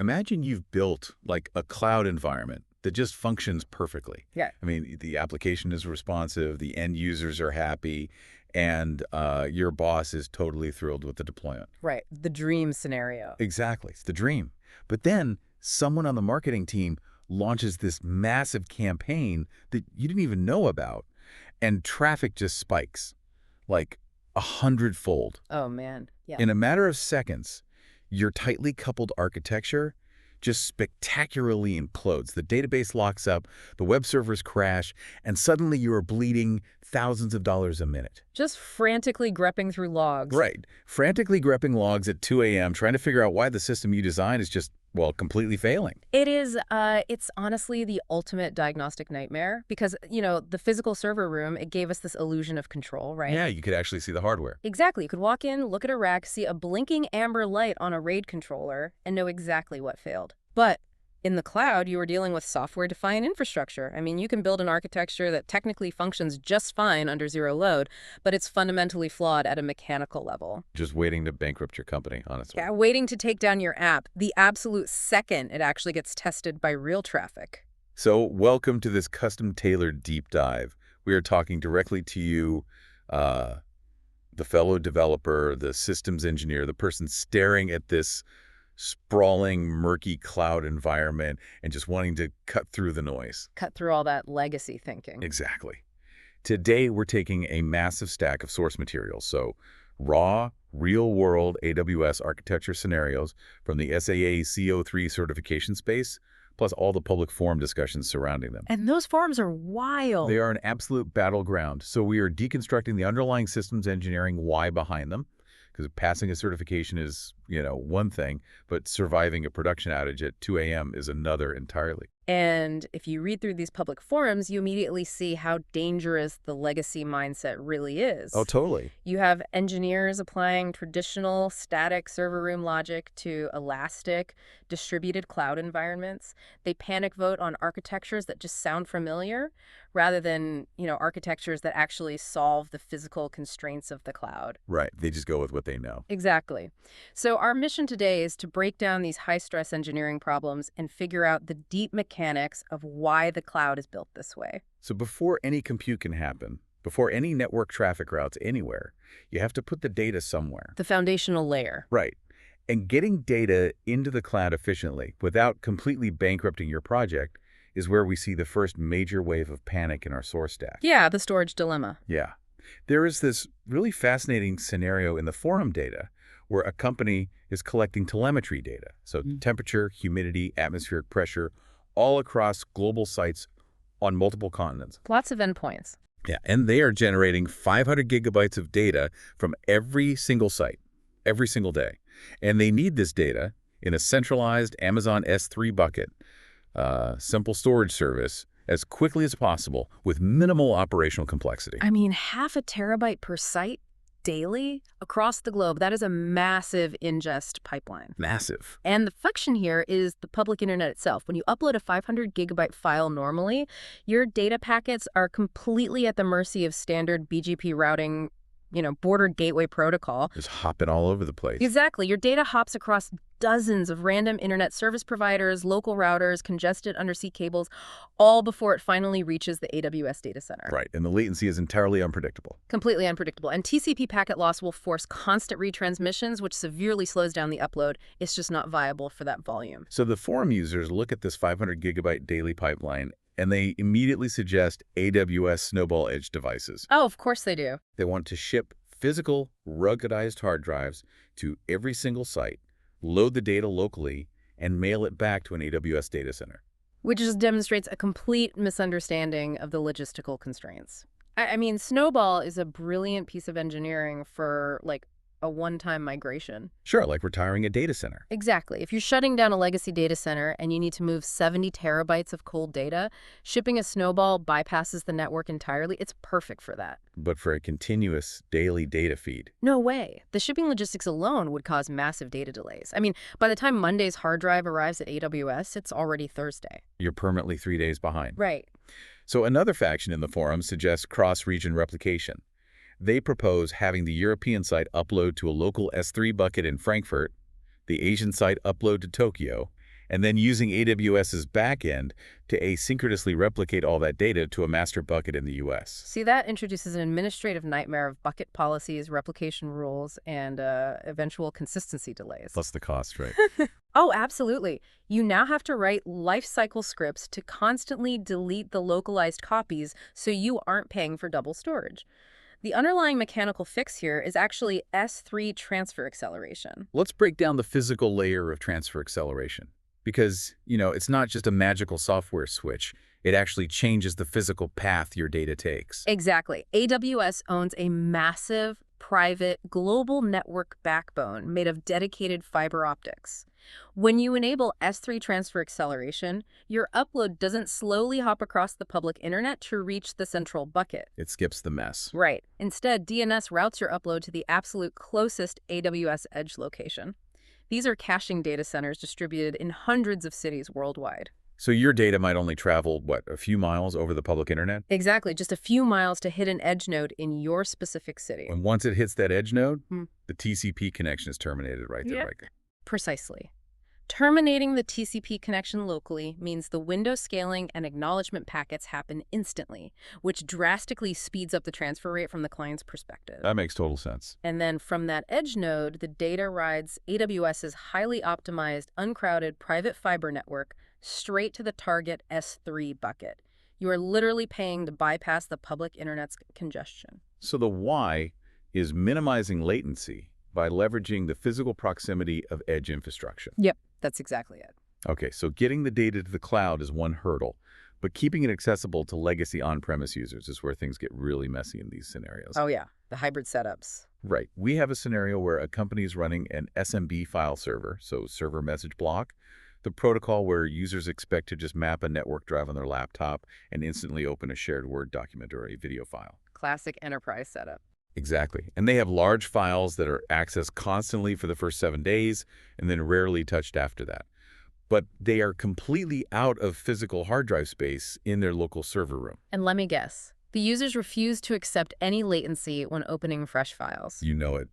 Imagine you've built like a cloud environment that just functions perfectly. Yeah. I mean, the application is responsive, the end users are happy, and your boss is totally thrilled with the deployment. Right. The dream scenario. Exactly. It's the dream. But then someone on the marketing team launches this massive campaign that you didn't even know about, and traffic just spikes, like 100-fold. Oh, man. Yeah. In a matter of seconds, your tightly coupled architecture just spectacularly implodes. The database locks up, the web servers crash, and suddenly you are bleeding thousands of dollars a minute. Just frantically grepping through logs. Right. Frantically grepping logs at 2 a.m., trying to figure out why the system you designed is just, well, completely failing. It is, it's honestly the ultimate diagnostic nightmare because, the physical server room, it gave us this illusion of control, right? Yeah, you could actually see the hardware. Exactly. You could walk in, look at a rack, see a blinking amber light on a RAID controller, and know exactly what failed. But in the cloud, you are dealing with software-defined infrastructure. I mean, you can build an architecture that technically functions just fine under zero load, but it's fundamentally flawed at a mechanical level. Just waiting to bankrupt your company, honestly. Yeah, waiting to take down your app the absolute second it actually gets tested by real traffic. So welcome to this custom-tailored deep dive. We are talking directly to you, the fellow developer, the systems engineer, the person staring at this sprawling, murky cloud environment and just wanting to cut through the noise. Cut through all that legacy thinking. Exactly. Today, we're taking a massive stack of source materials, so raw, real-world AWS architecture scenarios from the SAA-C03 certification space, plus all the public forum discussions surrounding them. And those forums are wild. They are an absolute battleground, so we are deconstructing the underlying systems engineering why behind them, because passing a certification is, one thing, but surviving a production outage at 2 a.m. is another entirely. And if you read through these public forums, you immediately see how dangerous the legacy mindset really is. Oh, totally. You have engineers applying traditional static server room logic to elastic, distributed cloud environments. They panic vote on architectures that just sound familiar rather than, architectures that actually solve the physical constraints of the cloud. Right. They just go with what they know. Exactly. So our mission today is to break down these high-stress engineering problems and figure out the deep mechanics of why the cloud is built this way. So before any compute can happen, before any network traffic routes anywhere, you have to put the data somewhere. The foundational layer. Right. And getting data into the cloud efficiently without completely bankrupting your project is where we see the first major wave of panic in our source stack. Yeah, the storage dilemma. Yeah. There is this really fascinating scenario in the forum data where a company is collecting telemetry data. So temperature, humidity, atmospheric pressure, all across global sites on multiple continents. Lots of endpoints. Yeah, and they are generating 500 gigabytes of data from every single site, every single day. And they need this data in a centralized Amazon S3 bucket, simple storage service, as quickly as possible with minimal operational complexity. I mean, 0.5 terabyte per site daily across the globe. That is a massive ingest pipeline. Massive. And the function here is the public internet itself. When you upload a 500 gigabyte file normally, your data packets are completely at the mercy of standard BGP routing, bordered gateway protocol. Just hopping all over the place. Exactly. Your data hops across dozens of random internet service providers, local routers, congested undersea cables, all before it finally reaches the AWS data center. Right, and the latency is entirely unpredictable. Completely unpredictable. And TCP packet loss will force constant retransmissions, which severely slows down the upload. It's just not viable for that volume. So the forum users look at this 500 gigabyte daily pipeline and they immediately suggest AWS Snowball Edge devices. Oh, of course they do. They want to ship physical, ruggedized hard drives to every single site, load the data locally, and mail it back to an AWS data center. Which just demonstrates a complete misunderstanding of the logistical constraints. I mean, Snowball is a brilliant piece of engineering for, a one-time migration. Sure, like retiring a data center. Exactly. If you're shutting down a legacy data center and you need to move 70 terabytes of cold data, shipping a Snowball bypasses the network entirely. It's perfect for that. But for a continuous daily data feed. No way. The shipping logistics alone would cause massive data delays. I mean, by the time Monday's hard drive arrives at AWS, it's already Thursday. You're permanently 3 days behind. Right. So another faction in the forum suggests cross-region replication. They propose having the European site upload to a local S3 bucket in Frankfurt, the Asian site upload to Tokyo, and then using AWS's backend to asynchronously replicate all that data to a master bucket in the US. See, that introduces an administrative nightmare of bucket policies, replication rules, and eventual consistency delays. Plus the cost, right? Oh, absolutely. You now have to write lifecycle scripts to constantly delete the localized copies so you aren't paying for double storage. The underlying mechanical fix here is actually S3 transfer acceleration. Let's break down the physical layer of transfer acceleration. Because, it's not just a magical software switch. It actually changes the physical path your data takes. Exactly. AWS owns a massive, private, global network backbone made of dedicated fiber optics. When you enable S3 transfer acceleration, your upload doesn't slowly hop across the public internet to reach the central bucket. It skips the mess. Right. Instead, DNS routes your upload to the absolute closest AWS edge location. These are caching data centers distributed in hundreds of cities worldwide. So your data might only travel, a few miles over the public internet? Exactly, just a few miles to hit an edge node in your specific city. And once it hits that edge node, the TCP connection is terminated right there. Yeah. Right? Precisely. Terminating the TCP connection locally means the window scaling and acknowledgement packets happen instantly, which drastically speeds up the transfer rate from the client's perspective. That makes total sense. And then from that edge node, the data rides AWS's highly optimized, uncrowded private fiber network straight to the target S3 bucket. You are literally paying to bypass the public internet's congestion. So the why is minimizing latency by leveraging the physical proximity of edge infrastructure. Yep, that's exactly it. Okay, so getting the data to the cloud is one hurdle, but keeping it accessible to legacy on-premise users is where things get really messy in these scenarios. Oh yeah, the hybrid setups. Right. We have a scenario where a company is running an SMB file server, so server message block, the protocol where users expect to just map a network drive on their laptop and instantly open a shared Word document or a video file. Classic enterprise setup. Exactly. And they have large files that are accessed constantly for the first 7 days and then rarely touched after that. But they are completely out of physical hard drive space in their local server room. And let me guess, the users refuse to accept any latency when opening fresh files. You know it.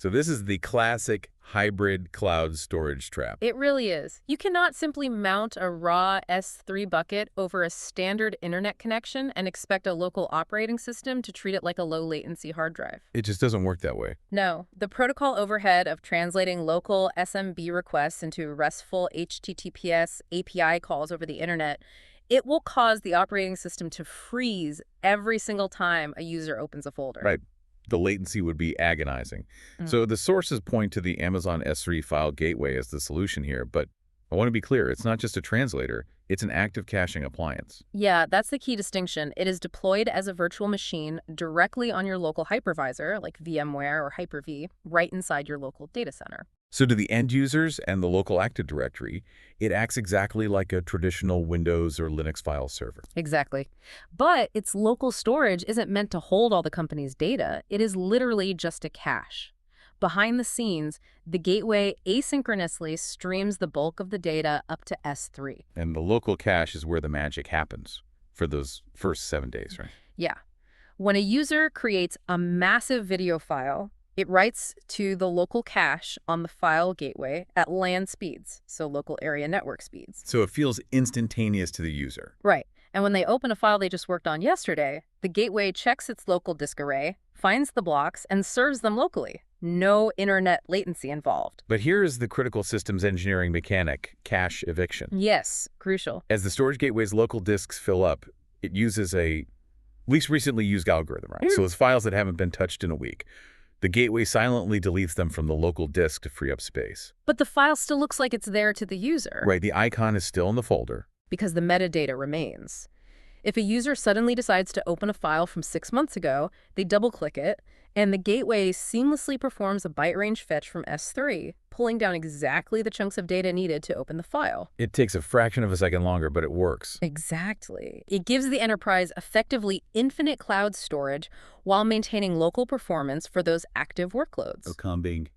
So this is the classic hybrid cloud storage trap. It really is. You cannot simply mount a raw S3 bucket over a standard internet connection and expect a local operating system to treat it like a low-latency hard drive. It just doesn't work that way. No. The protocol overhead of translating local SMB requests into RESTful HTTPS API calls over the internet, it will cause the operating system to freeze every single time a user opens a folder. Right. The latency would be agonizing. So the sources point to the Amazon S3 file gateway as the solution here, but I want to be clear, it's not just a translator, it's an active caching appliance. Yeah, that's the key distinction. It is deployed as a virtual machine directly on your local hypervisor, like VMware or Hyper-V, right inside your local data center. So to the end users and the local Active Directory, it acts exactly like a traditional Windows or Linux file server. Exactly. But its local storage isn't meant to hold all the company's data. It is literally just a cache. Behind the scenes, the gateway asynchronously streams the bulk of the data up to S3. And the local cache is where the magic happens for those first 7 days, right? Yeah. When a user creates a massive video file, it writes to the local cache on the file gateway at LAN speeds, so local area network speeds. So it feels instantaneous to the user. Right. And when they open a file they just worked on yesterday, the gateway checks its local disk array, finds the blocks, and serves them locally. No internet latency involved. But here is the critical systems engineering mechanic, cache eviction. Yes, crucial. As the storage gateway's local disks fill up, it uses a least recently used algorithm, right? So it's files that haven't been touched in a week. The gateway silently deletes them from the local disk to free up space. But the file still looks like it's there to the user. Right, the icon is still in the folder. Because the metadata remains. If a user suddenly decides to open a file from 6 months ago, they double-click it, and the gateway seamlessly performs a byte range fetch from S3, pulling down exactly the chunks of data needed to open the file. It takes a fraction of a second longer, but it works. Exactly. It gives the enterprise effectively infinite cloud storage while maintaining local performance for those active workloads. Outcome being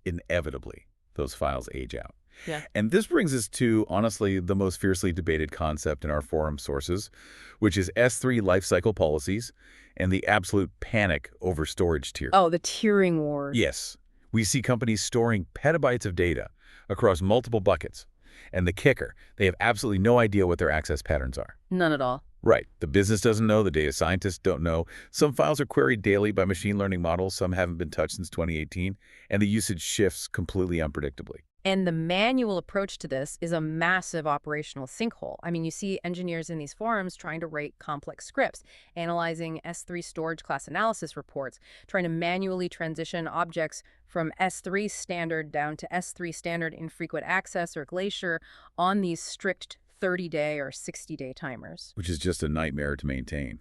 inevitably, those files age out. Yeah. And this brings us to, honestly, the most fiercely debated concept in our forum sources, which is S3 lifecycle policies and the absolute panic over storage tier. Oh, the tiering wars. Yes. We see companies storing petabytes of data across multiple buckets, And the kicker, they have absolutely no idea what their access patterns are. None at all. Right. The business doesn't know, the data scientists don't know. Some files are queried daily by machine learning models, some haven't been touched since 2018, and the usage shifts completely unpredictably. And the manual approach to this is a massive operational sinkhole. I mean, you see engineers in these forums trying to write complex scripts, analyzing S3 storage class analysis reports, trying to manually transition objects from S3 standard down to S3 standard infrequent access or Glacier on these strict 30-day or 60-day timers. Which is just a nightmare to maintain.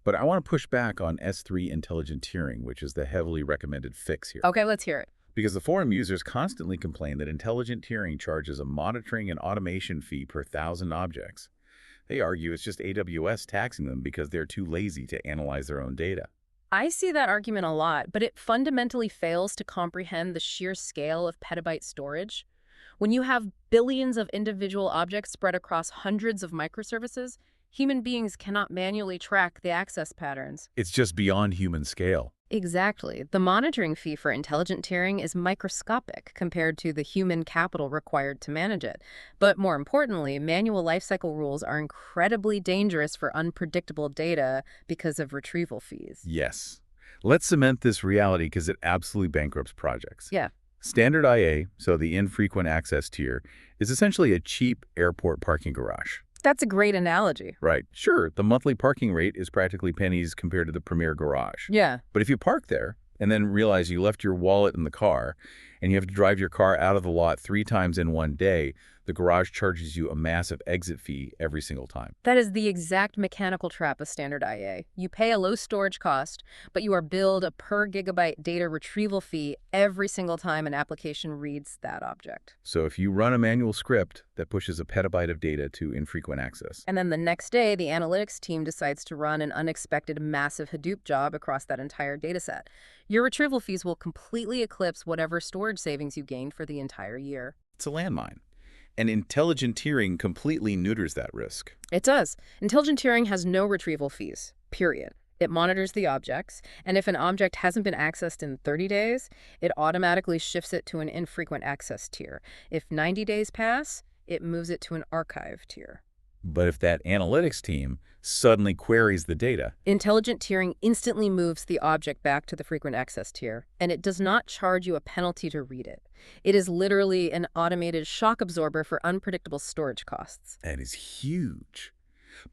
But I want to push back on S3 intelligent tiering, which is the heavily recommended fix here. Okay, let's hear it. Because the forum users constantly complain that intelligent tiering charges a monitoring and automation fee per 1,000 objects. They argue it's just AWS taxing them because they're too lazy to analyze their own data. I see that argument a lot, but it fundamentally fails to comprehend the sheer scale of petabyte storage. When you have billions of individual objects spread across hundreds of microservices, human beings cannot manually track the access patterns. It's just beyond human scale. Exactly. The monitoring fee for intelligent tiering is microscopic compared to the human capital required to manage it. But more importantly, manual lifecycle rules are incredibly dangerous for unpredictable data because of retrieval fees. Yes. Let's cement this reality because it absolutely bankrupts projects. Yeah. Standard IA, so the infrequent access tier, is essentially a cheap airport parking garage. That's a great analogy. Right. Sure, the monthly parking rate is practically pennies compared to the premier garage. Yeah. But if you park there and then realize you left your wallet in the car and you have to drive your car out of the lot 3 times in one day, the garage charges you a massive exit fee every single time. That is the exact mechanical trap of standard IA. You pay a low storage cost, but you are billed a per gigabyte data retrieval fee every single time an application reads that object. So if you run a manual script that pushes a petabyte of data to infrequent access, And then the next day, the analytics team decides to run an unexpected massive Hadoop job across that entire dataset, your retrieval fees will completely eclipse whatever storage savings you gained for the entire year. it's a landmine. And intelligent tiering completely neuters that risk. It does. Intelligent tiering has no retrieval fees, period. It monitors the objects, and if an object hasn't been accessed in 30 days, it automatically shifts it to an infrequent access tier. If 90 days pass, it moves it to an archive tier. But if that analytics team suddenly queries the data, Intelligent tiering instantly moves the object back to the frequent access tier, and it does not charge you a penalty to read it. It is literally an automated shock absorber for unpredictable storage costs. that is huge.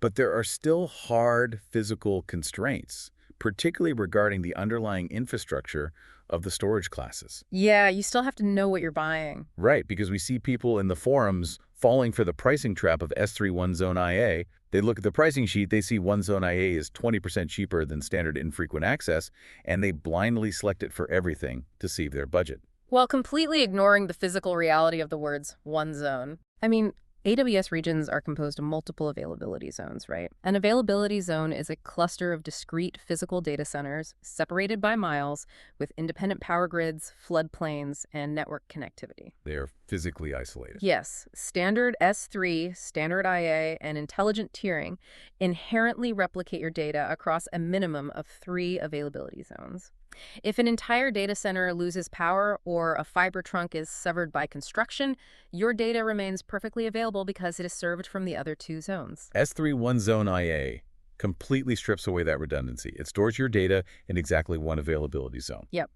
But there are still hard physical constraints, particularly regarding the underlying infrastructure of the storage classes. Yeah, you still have to know what you're buying. Right, because we see people in the forums falling for the pricing trap of S3 one-zone IA. They look at the pricing sheet, they see one-zone IA is 20% cheaper than standard infrequent access, and they blindly select it for everything to save their budget. While completely ignoring the physical reality of the words one zone. I mean, AWS regions are composed of multiple availability zones, right? An availability zone is a cluster of discrete physical data centers separated by miles with independent power grids, floodplains, and network connectivity. They are physically isolated. Yes, standard S3, standard IA, and intelligent tiering inherently replicate your data across a minimum of 3 availability zones. If an entire data center loses power or a fiber trunk is severed by construction, your data remains perfectly available because it is served from the other 2 zones. S3 one-zone IA completely strips away that redundancy. It stores your data in exactly one availability zone. Yep.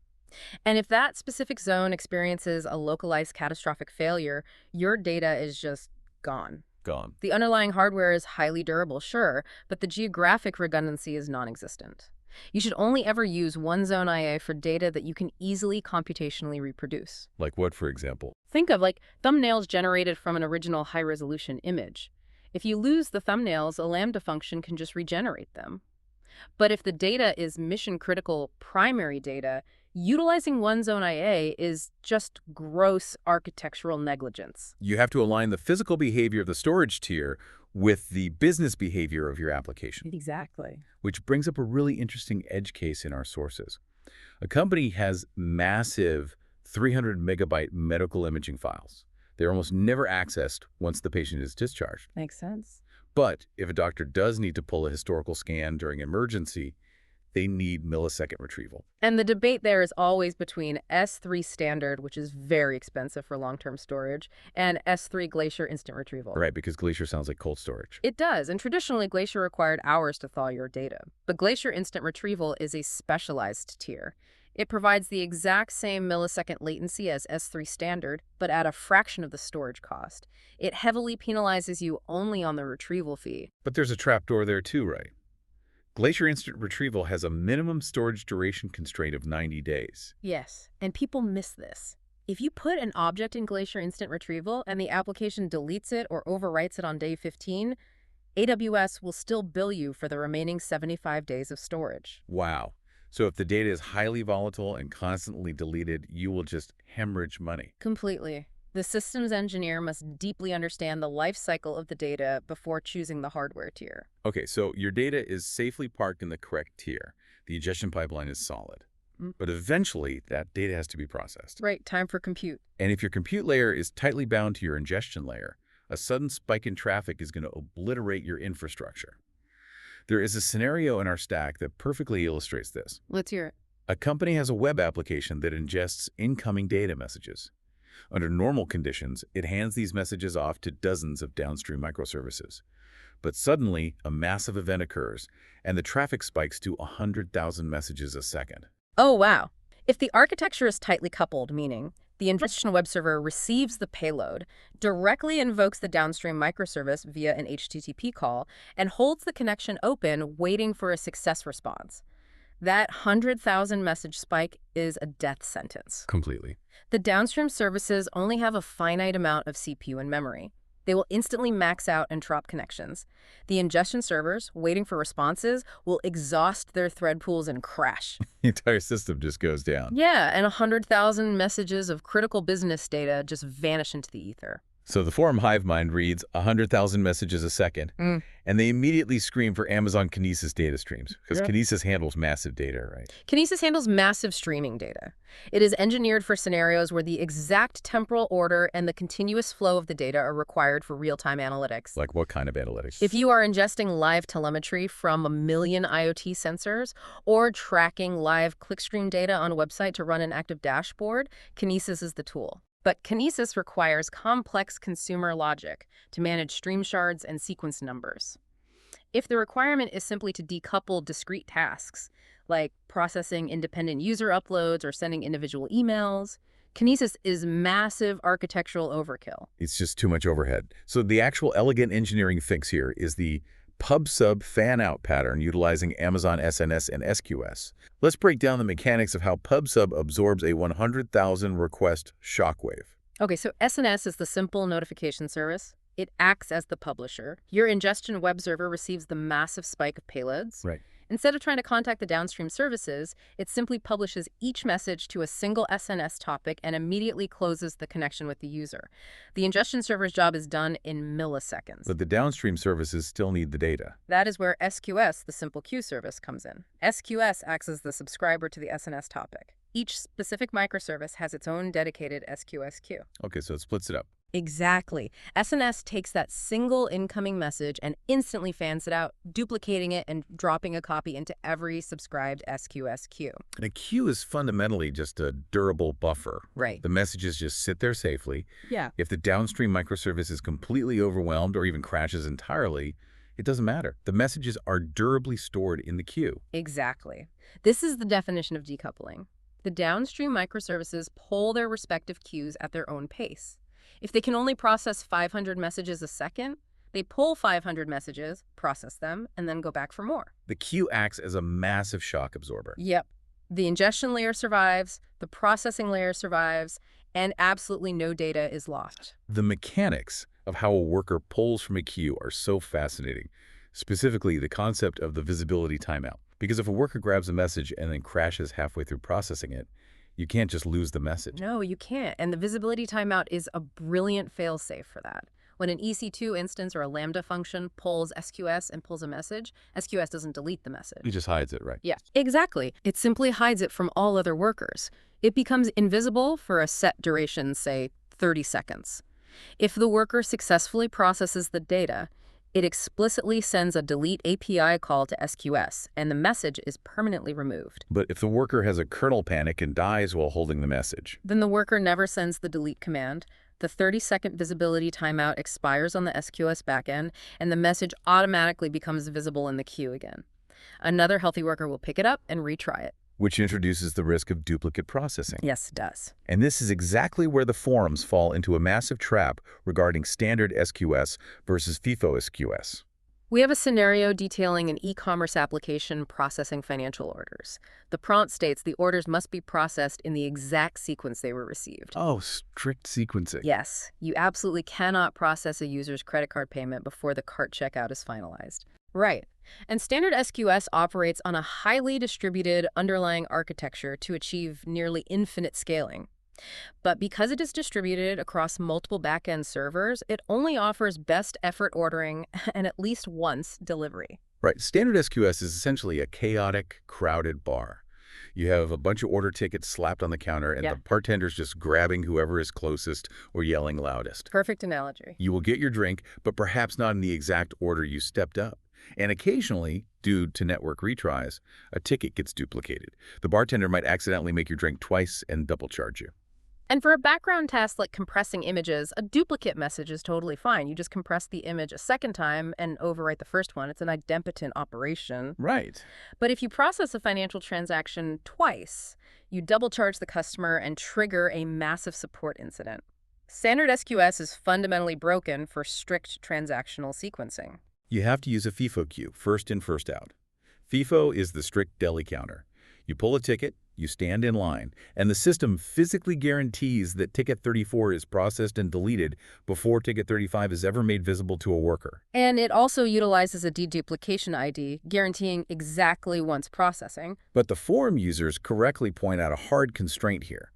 And if that specific zone experiences a localized catastrophic failure, your data is just gone. Gone. The underlying hardware is highly durable, sure, but the geographic redundancy is non-existent. You should only ever use one zone IA for data that you can easily computationally reproduce. Like what, for example? Think of like thumbnails generated from an original high-resolution image. If you lose the thumbnails, a Lambda function can just regenerate them. But if the data is mission-critical primary data, utilizing one zone IA is just gross architectural negligence. You have to align the physical behavior of the storage tier with the business behavior of your application. Exactly. Which brings up a really interesting edge case in our sources. A company has massive 300 megabyte medical imaging files. They're almost never accessed once the patient is discharged. Makes sense. But if a doctor does need to pull a historical scan during emergency, they need millisecond retrieval. And the debate there is always between S3 standard, which is very expensive for long-term storage, and S3 Glacier instant retrieval. Right, because Glacier sounds like cold storage. It does, and traditionally Glacier required hours to thaw your data. But Glacier instant retrieval is a specialized tier. It provides the exact same millisecond latency as S3 standard, but at a fraction of the storage cost. It heavily penalizes you only on the retrieval fee. But there's a trapdoor there too, right? Glacier Instant Retrieval has a minimum storage duration constraint of 90 days. Yes, and people miss this. If you put an object in Glacier Instant Retrieval and the application deletes it or overwrites it on day 15, AWS will still bill you for the remaining 75 days of storage. Wow. So if the data is highly volatile and constantly deleted, you will just hemorrhage money. Completely. The systems engineer must deeply understand the life cycle of the data before choosing the hardware tier. Okay, so your data is safely parked in the correct tier. The ingestion pipeline is solid. But eventually, that data has to be processed. Right, time for compute. And if your compute layer is tightly bound to your ingestion layer, a sudden spike in traffic is going to obliterate your infrastructure. There is a scenario in our stack that perfectly illustrates this. Let's hear it. A company has a web application that ingests incoming data messages. Under normal conditions, it hands these messages off to dozens of downstream microservices. But suddenly, a massive event occurs, and the traffic spikes to 100,000 messages a second. Oh, wow. If the architecture is tightly coupled, meaning the ingestion web server receives the payload, directly invokes the downstream microservice via an HTTP call, and holds the connection open, waiting for a success response, that 100,000 message spike is a death sentence. Completely. The downstream services only have a finite amount of CPU and memory. They will instantly max out and drop connections. The ingestion servers, waiting for responses, will exhaust their thread pools and crash. The entire system just goes down. Yeah, and 100,000 messages of critical business data just vanish into the ether. So the forum HiveMind reads 100,000 messages a second, and they immediately scream for Amazon Kinesis data streams, because Kinesis handles massive data, right? Kinesis handles massive streaming data. It is engineered for scenarios where the exact temporal order and the continuous flow of the data are required for real-time analytics. Like what kind of analytics? If you are ingesting live telemetry from 1 million IoT sensors or tracking live clickstream data on a website to run an active dashboard, Kinesis is the tool. But Kinesis requires complex consumer logic to manage stream shards and sequence numbers. If the requirement is simply to decouple discrete tasks, like processing independent user uploads or sending individual emails, Kinesis is massive architectural overkill. It's just too much overhead. So the actual elegant engineering fix here is the pub-sub fan-out pattern utilizing Amazon SNS and SQS. Let's break down the mechanics of how pub-sub absorbs a 100,000 request shockwave. Okay, so SNS is the simple notification service. It acts as the publisher. Your ingestion web server receives the massive spike of payloads. Right. Instead of trying to contact the downstream services, it simply publishes each message to a single SNS topic and immediately closes the connection with the user. The ingestion server's job is done in milliseconds. But the downstream services still need the data. That is where SQS, the simple queue service, comes in. SQS acts as the subscriber to the SNS topic. Each specific microservice has its own dedicated SQS queue. Okay, so it splits it up. Exactly. SNS takes that single incoming message and instantly fans it out, duplicating it and dropping a copy into every subscribed SQS queue. And a queue is fundamentally just a durable buffer. Right. The messages just sit there safely. Yeah. If the downstream microservice is completely overwhelmed or even crashes entirely, it doesn't matter. The messages are durably stored in the queue. Exactly. This is the definition of decoupling. The downstream microservices pull their respective queues at their own pace. If they can only process 500 messages a second, they pull 500 messages, process them, and then go back for more. The queue acts as a massive shock absorber. Yep. The ingestion layer survives, the processing layer survives, and absolutely no data is lost. The mechanics of how a worker pulls from a queue are so fascinating, specifically the concept of the visibility timeout. Because if a worker grabs a message and then crashes halfway through processing it, you can't just lose the message. No, you can't. And the visibility timeout is a brilliant failsafe for that. When an EC2 instance or a Lambda function pulls SQS and pulls a message, SQS doesn't delete the message. It just hides it, right? Yeah, exactly. It simply hides it from all other workers. It becomes invisible for a set duration, say 30 seconds. If the worker successfully processes the data, It explicitly sends a delete API call to SQS, and the message is permanently removed. But if the worker has a kernel panic and dies while holding the message? Then the worker never sends the delete command. The 30-second visibility timeout expires on the SQS backend, and the message automatically becomes visible in the queue again. Another healthy worker will pick it up and retry it. Which introduces the risk of duplicate processing. Yes, it does. And this is exactly where the forums fall into a massive trap regarding standard SQS versus FIFO SQS. We have a scenario detailing an e-commerce application processing financial orders. The prompt states the orders must be processed in the exact sequence they were received. Oh, strict sequencing. Yes, you absolutely cannot process a user's credit card payment before the cart checkout is finalized. Right. And standard SQS operates on a highly distributed underlying architecture to achieve nearly infinite scaling. But because it is distributed across multiple backend servers, it only offers best effort ordering and at least once delivery. Right. Standard SQS is essentially a chaotic, crowded bar. You have a bunch of order tickets slapped on the counter, and the bartender's just grabbing whoever is closest or yelling loudest. Perfect analogy. You will get your drink, but perhaps not in the exact order you stepped up. And occasionally, due to network retries, a ticket gets duplicated. The bartender might accidentally make your drink twice and double charge you. And for a background task like compressing images, a duplicate message is totally fine. You just compress the image a second time and overwrite the first one. It's an idempotent operation. Right. But if you process a financial transaction twice, you double charge the customer and trigger a massive support incident. Standard SQS is fundamentally broken for strict transactional sequencing. You have to use a FIFO queue, first in, first out. FIFO is the strict deli counter. You pull a ticket, you stand in line, and the system physically guarantees that ticket 34 is processed and deleted before ticket 35 is ever made visible to a worker. And it also utilizes a deduplication ID, guaranteeing exactly once processing. But the forum users correctly point out a hard constraint here.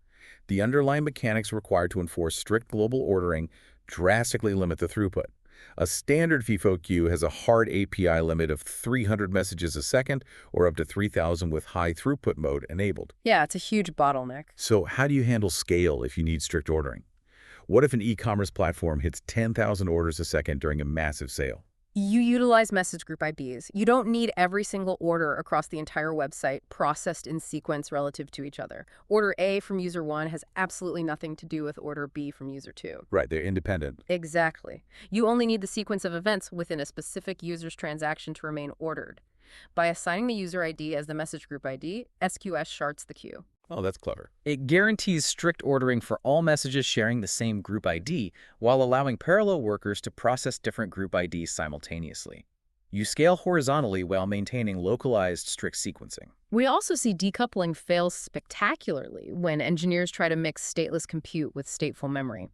The underlying mechanics required to enforce strict global ordering drastically limit the throughput. A standard FIFO queue has a hard API limit of 300 messages a second or up to 3,000 with high throughput mode enabled. Yeah, it's a huge bottleneck. So how do you handle scale if you need strict ordering? What if an e-commerce platform hits 10,000 orders a second during a massive sale? You utilize message group IDs. You don't need every single order across the entire website processed in sequence relative to each other. Order A from user 1 has absolutely nothing to do with order B from user 2. Right, they're independent. Exactly. You only need the sequence of events within a specific user's transaction to remain ordered. By assigning the user ID as the message group ID, SQS shards the queue. Oh, that's clever. It guarantees strict ordering for all messages sharing the same group ID while allowing parallel workers to process different group IDs simultaneously. You scale horizontally while maintaining localized strict sequencing. We also see decoupling fail spectacularly when engineers try to mix stateless compute with stateful memory.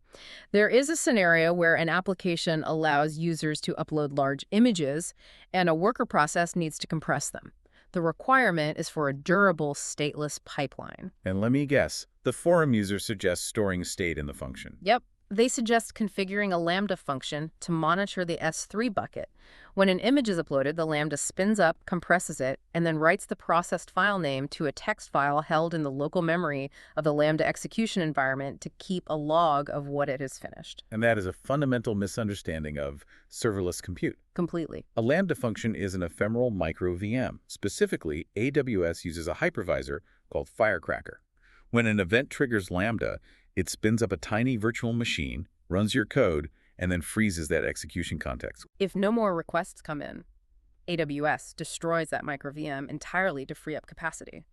There is a scenario where an application allows users to upload large images, and a worker process needs to compress them. The requirement is for a durable, stateless pipeline. And let me guess, the forum user suggests storing state in the function. Yep. They suggest configuring a Lambda function to monitor the S3 bucket. When an image is uploaded, the Lambda spins up, compresses it, and then writes the processed file name to a text file held in the local memory of the Lambda execution environment to keep a log of what it has finished. And that is a fundamental misunderstanding of serverless compute. Completely. A Lambda function is an ephemeral micro VM. Specifically, AWS uses a hypervisor called Firecracker. When an event triggers Lambda, it spins up a tiny virtual machine, runs your code, and then freezes that execution context. If no more requests come in, AWS destroys that micro VM entirely to free up capacity.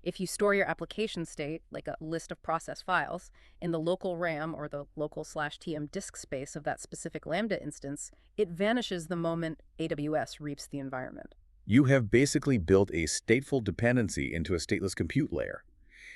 If you store your application state, like a list of process files, in the local RAM or the local/TM disk space of that specific Lambda instance, it vanishes the moment AWS reaps the environment. You have basically built a stateful dependency into a stateless compute layer.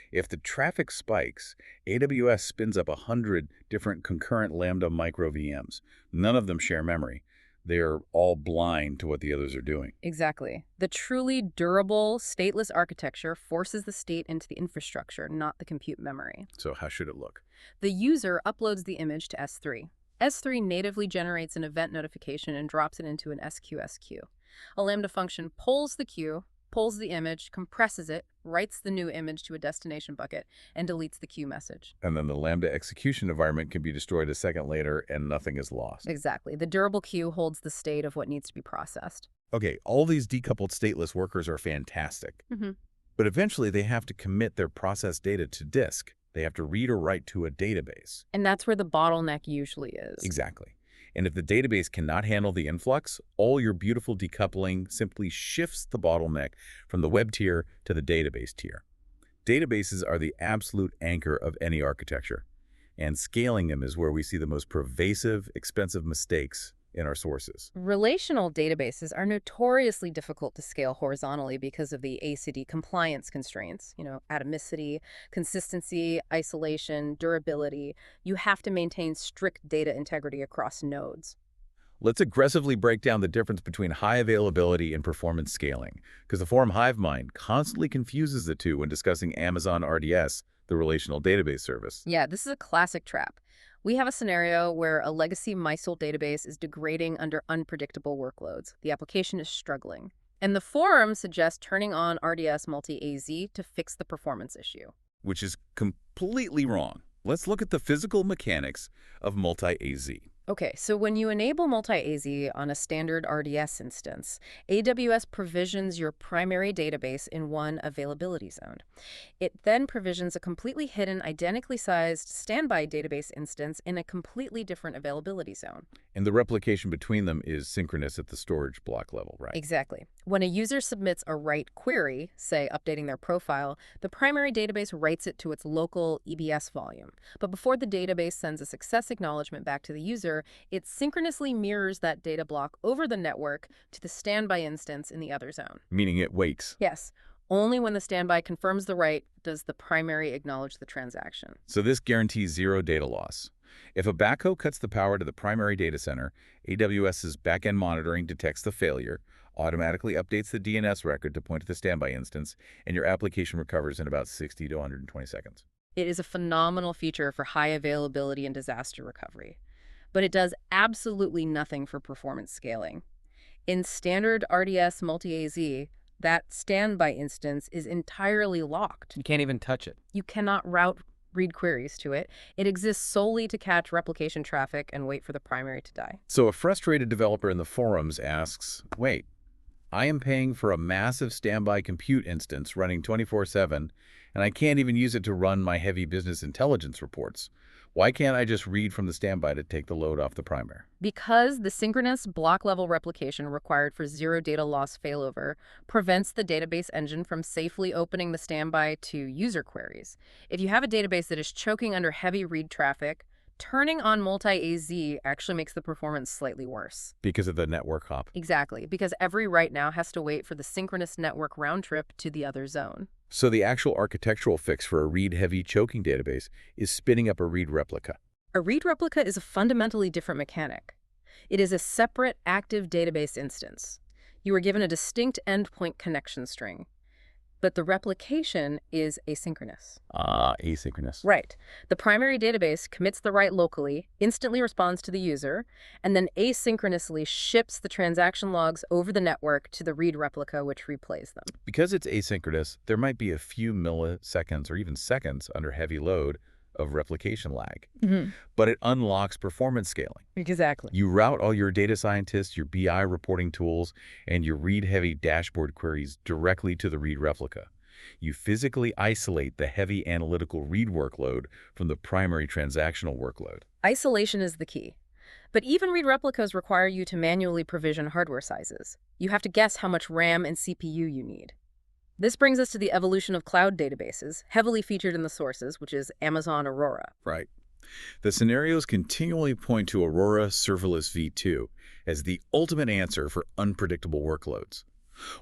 If the traffic spikes, AWS spins up 100 different concurrent Lambda micro VMs. None of them share memory. They're all blind to what the others are doing. Exactly. The truly durable, stateless architecture forces the state into the infrastructure, not the compute memory. So how should it look? The user uploads the image to S3. S3 natively generates an event notification and drops it into an SQS queue. A Lambda function pulls the queue, pulls the image, compresses it, writes the new image to a destination bucket, and deletes the queue message. And then the Lambda execution environment can be destroyed a second later and nothing is lost. Exactly. The durable queue holds the state of what needs to be processed. Okay, all these decoupled stateless workers are fantastic. Mm-hmm. But eventually they have to commit their processed data to disk. They have to read or write to a database. And that's where the bottleneck usually is. Exactly. And if the database cannot handle the influx, all your beautiful decoupling simply shifts the bottleneck from the web tier to the database tier. Databases are the absolute anchor of any architecture, and scaling them is where we see the most pervasive, expensive mistakes in our sources. Relational databases are notoriously difficult to scale horizontally because of the ACD compliance constraints. Atomicity, consistency, isolation, durability. You have to maintain strict data integrity across nodes. Let's aggressively break down the difference between high availability and performance scaling, because the forum HiveMind constantly confuses the two when discussing Amazon RDS, the relational database service. Yeah, this is a classic trap. We have a scenario where a legacy MySQL database is degrading under unpredictable workloads. The application is struggling. And the forum suggests turning on RDS multi-AZ to fix the performance issue. Which is completely wrong. Let's look at the physical mechanics of multi-AZ. Okay, so when you enable multi-AZ on a standard RDS instance, AWS provisions your primary database in one availability zone. It then provisions a completely hidden, identically sized standby database instance in a completely different availability zone. And the replication between them is synchronous at the storage block level, right? Exactly. When a user submits a write query, say updating their profile, the primary database writes it to its local EBS volume. But before the database sends a success acknowledgement back to the user, it synchronously mirrors that data block over the network to the standby instance in the other zone. Meaning it waits. Yes. Only when the standby confirms the write does the primary acknowledge the transaction. So this guarantees zero data loss. If a backhoe cuts the power to the primary data center, AWS's backend monitoring detects the failure, automatically updates the DNS record to point to the standby instance, and your application recovers in about 60 to 120 seconds. It is a phenomenal feature for high availability and disaster recovery. But it does absolutely nothing for performance scaling. In standard RDS multi-AZ, that standby instance is entirely locked. You can't even touch it. You cannot route read queries to it. It exists solely to catch replication traffic and wait for the primary to die. So a frustrated developer in the forums asks, wait, I am paying for a massive standby compute instance running 24/7, and I can't even use it to run my heavy business intelligence reports. Why can't I just read from the standby to take the load off the primary? Because the synchronous block-level replication required for zero data loss failover prevents the database engine from safely opening the standby to user queries. If you have a database that is choking under heavy read traffic, turning on multi-AZ actually makes the performance slightly worse. Because of the network hop. Exactly, because every write now has to wait for the synchronous network round trip to the other zone. So the actual architectural fix for a read-heavy choking database is spinning up a read replica. A read replica is a fundamentally different mechanic. It is a separate active database instance. You are given a distinct endpoint connection string, but the replication is asynchronous. Asynchronous. Right. The primary database commits the write locally, instantly responds to the user, and then asynchronously ships the transaction logs over the network to the read replica, which replays them. Because it's asynchronous, there might be a few milliseconds or even seconds under heavy load of replication lag. But it unlocks performance scaling. Exactly. You route all your data scientists, your BI reporting tools, and your read-heavy dashboard queries directly to the read replica. You physically isolate the heavy analytical read workload from the primary transactional workload. Isolation is the key. But even read replicas require you to manually provision hardware sizes. You have to guess how much RAM and CPU you need. This brings us to the evolution of cloud databases, heavily featured in the sources, which is Amazon Aurora. Right. The scenarios continually point to Aurora Serverless v2 as the ultimate answer for unpredictable workloads.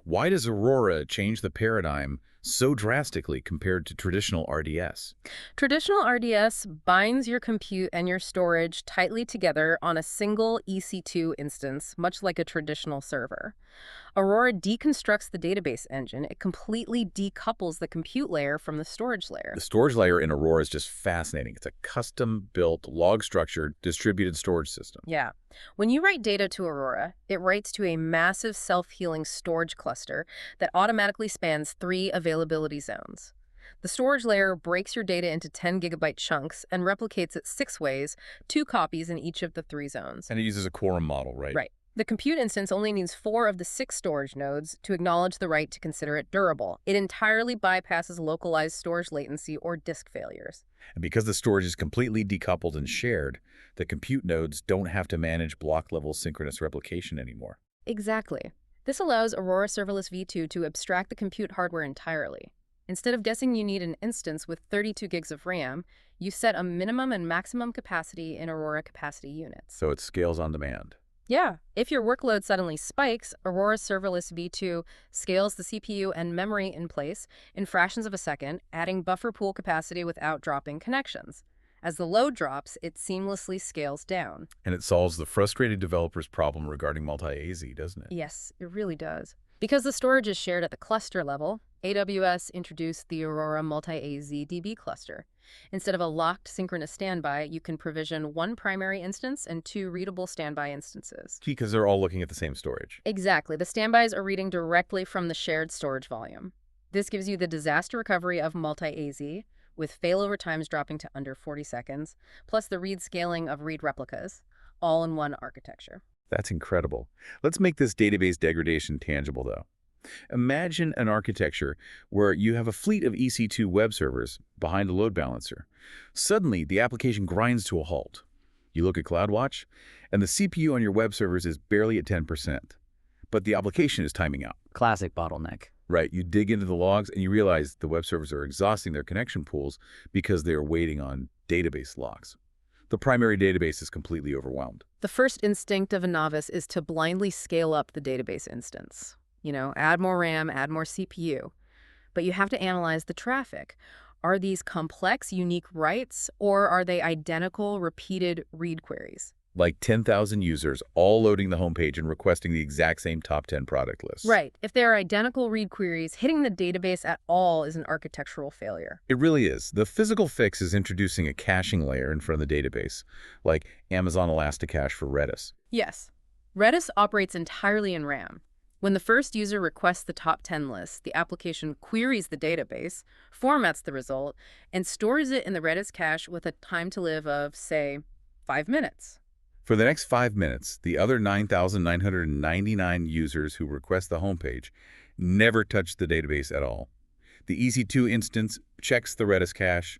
Why does Aurora change the paradigm so drastically compared to traditional RDS? Traditional RDS binds your compute and your storage tightly together on a single EC2 instance, much like a traditional server. Aurora deconstructs the database engine. It completely decouples the compute layer from the storage layer. The storage layer in Aurora is just fascinating. It's a custom-built, log-structured, distributed storage system. Yeah. When you write data to Aurora, it writes to a massive self-healing storage cluster that automatically spans 3 availability zones. The storage layer breaks your data into 10 gigabyte chunks and replicates it 6 ways, 2 copies in each of the 3 zones. And it uses a quorum model, right? Right. The compute instance only needs 4 of the 6 storage nodes to acknowledge the right to consider it durable. It entirely bypasses localized storage latency or disk failures. And because the storage is completely decoupled and shared, the compute nodes don't have to manage block-level synchronous replication anymore. Exactly. This allows Aurora Serverless v2 to abstract the compute hardware entirely. Instead of guessing you need an instance with 32 gigs of RAM, you set a minimum and maximum capacity in Aurora capacity units. So it scales on demand. Yeah. If your workload suddenly spikes, Aurora Serverless v2 scales the CPU and memory in place in fractions of a second, adding buffer pool capacity without dropping connections. As the load drops, it seamlessly scales down. And it solves the frustrated developer's problem regarding multi-AZ, doesn't it? Yes, it really does. Because the storage is shared at the cluster level, AWS introduced the Aurora Multi-AZ DB cluster. Instead of a locked synchronous standby, you can provision 1 primary instance and 2 readable standby instances. Because they're all looking at the same storage. Exactly. The standbys are reading directly from the shared storage volume. This gives you the disaster recovery of multi-AZ, with failover times dropping to under 40 seconds, plus the read scaling of read replicas, all in one architecture. That's incredible. Let's make this database degradation tangible, though. Imagine an architecture where you have a fleet of EC2 web servers behind a load balancer. Suddenly, the application grinds to a halt. You look at CloudWatch, and the CPU on your web servers is barely at 10%. But the application is timing out. Classic bottleneck. Right, you dig into the logs and you realize the web servers are exhausting their connection pools because they are waiting on database logs. The primary database is completely overwhelmed. The first instinct of a novice is to blindly scale up the database instance. Add more RAM, add more CPU. But you have to analyze the traffic. Are these complex, unique writes, or are they identical, repeated read queries? Like 10,000 users all loading the homepage and requesting the exact same top 10 product lists. Right. If they are identical read queries, hitting the database at all is an architectural failure. It really is. The physical fix is introducing a caching layer in front of the database, like Amazon Elasticache for Redis. Yes. Redis operates entirely in RAM. When the first user requests the top 10 list, the application queries the database, formats the result, and stores it in the Redis cache with a time to live of, say, 5 minutes. For the next 5 minutes, the other 9,999 users who request the homepage never touch the database at all. The EC2 instance checks the Redis cache,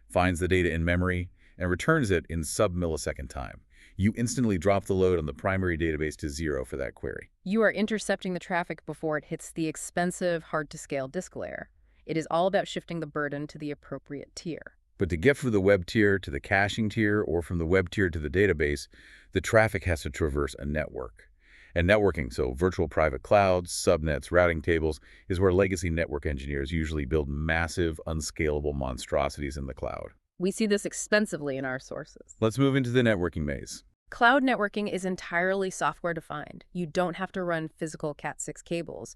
finds the data in memory, and returns it in sub-millisecond time. You instantly drop the load on the primary database to 0 for that query. You are intercepting the traffic before it hits the expensive, hard-to-scale disk layer. It is all about shifting the burden to the appropriate tier. But to get from the web tier to the caching tier or from the web tier to the database, the traffic has to traverse a network. And networking, so virtual private clouds, subnets, routing tables, is where legacy network engineers usually build massive, unscalable monstrosities in the cloud. We see this extensively in our sources. Let's move into the networking maze. Cloud networking is entirely software-defined. You don't have to run physical Cat6 cables.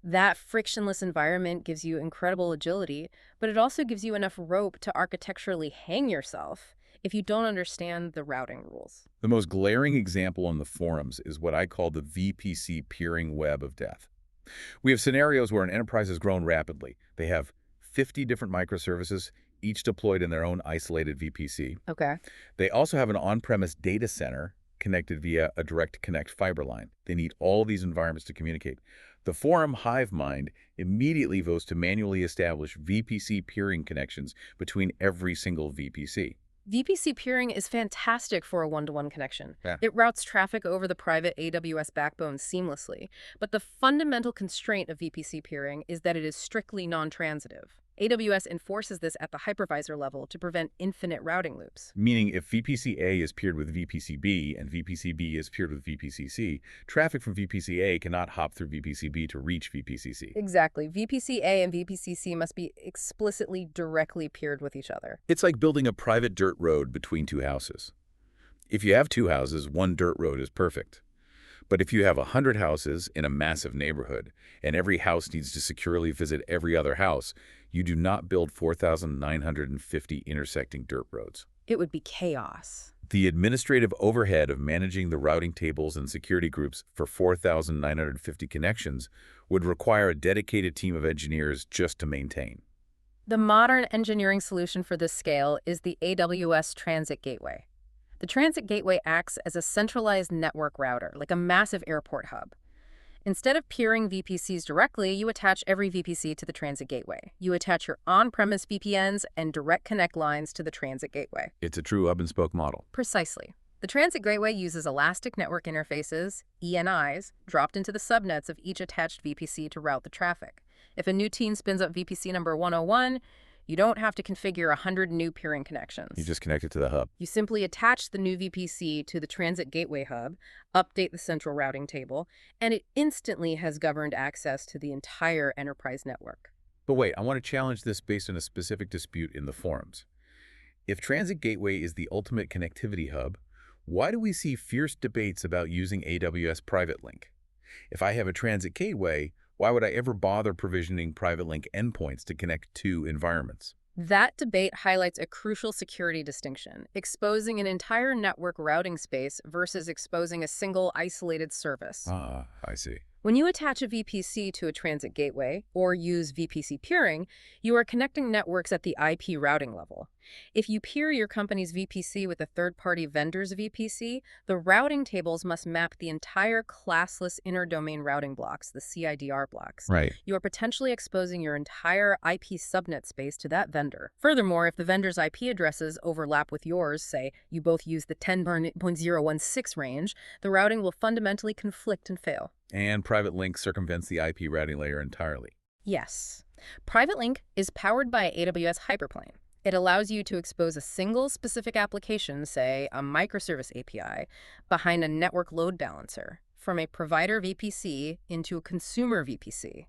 That frictionless environment gives you incredible agility, but it also gives you enough rope to architecturally hang yourself if you don't understand the routing rules. The most glaring example on the forums is what I call the VPC peering web of death. We have scenarios where an enterprise has grown rapidly. They have 50 different microservices, each deployed in their own isolated VPC. Okay. They also have an on-premise data center connected via a direct connect fiber line. They need all these environments to communicate. The forum hive mind immediately votes to manually establish VPC peering connections between every single VPC. VPC peering is fantastic for a one-to-one connection. Yeah. It routes traffic over the private AWS backbone seamlessly. But the fundamental constraint of VPC peering is that it is strictly non-transitive. AWS enforces this at the hypervisor level to prevent infinite routing loops. Meaning if VPC A is peered with VPC B and VPC B is peered with VPC C, traffic from VPC A cannot hop through VPC B to reach VPC C. Exactly. VPC A and VPC C must be explicitly directly peered with each other. It's like building a private dirt road between two houses. If you have two houses, one dirt road is perfect. But if you have 100 houses in a massive neighborhood, and every house needs to securely visit every other house, you do not build 4,950 intersecting dirt roads. It would be chaos. The administrative overhead of managing the routing tables and security groups for 4,950 connections would require a dedicated team of engineers just to maintain. The modern engineering solution for this scale is the AWS Transit Gateway. The Transit Gateway acts as a centralized network router, like a massive airport hub. Instead of peering VPCs directly, you attach every VPC to the Transit Gateway. You attach your on-premise VPNs and direct connect lines to the Transit Gateway. It's a true hub-and-spoke model. Precisely. The Transit Gateway uses elastic network interfaces, ENIs, dropped into the subnets of each attached VPC to route the traffic. If a new team spins up VPC number 101, you don't have to configure 100 new peering connections. You just connect it to the hub. You simply attach the new VPC to the Transit Gateway hub, update the central routing table, and it instantly has governed access to the entire enterprise network. But wait, I want to challenge this based on a specific dispute in the forums. If Transit Gateway is the ultimate connectivity hub, why do we see fierce debates about using AWS Private Link? If I have a Transit Gateway, why would I ever bother provisioning private link endpoints to connect two environments? That debate highlights a crucial security distinction, exposing an entire network routing space versus exposing a single isolated service. Ah, I see. When you attach a VPC to a transit gateway or use VPC peering, you are connecting networks at the IP routing level. If you peer your company's VPC with a third-party vendor's VPC, the routing tables must map the entire classless inter-domain routing blocks, the CIDR blocks. Right. You are potentially exposing your entire IP subnet space to that vendor. Furthermore, if the vendor's IP addresses overlap with yours, say you both use the 10.016 range, the routing will fundamentally conflict and fail. And Private Link circumvents the IP routing layer entirely. Yes. Private Link is powered by AWS Hyperplane. It allows you to expose a single specific application, say a microservice API, behind a network load balancer from a provider VPC into a consumer VPC.